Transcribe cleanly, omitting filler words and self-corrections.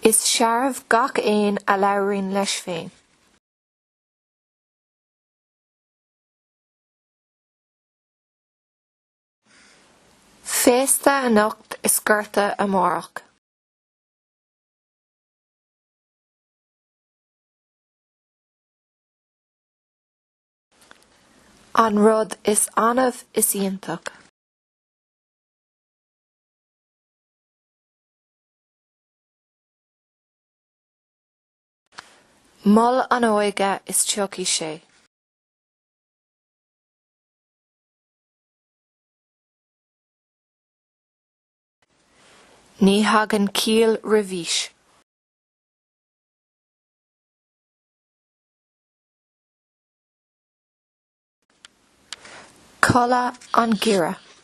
Is searbh gach aon a labhraíonn leis féin. Féasta a nocht is gorta amárach. An rud is annamh is iontach. Mol an óige is teochaí sé. Ní hagann ciall roimhís. Colla an gheimhreadh.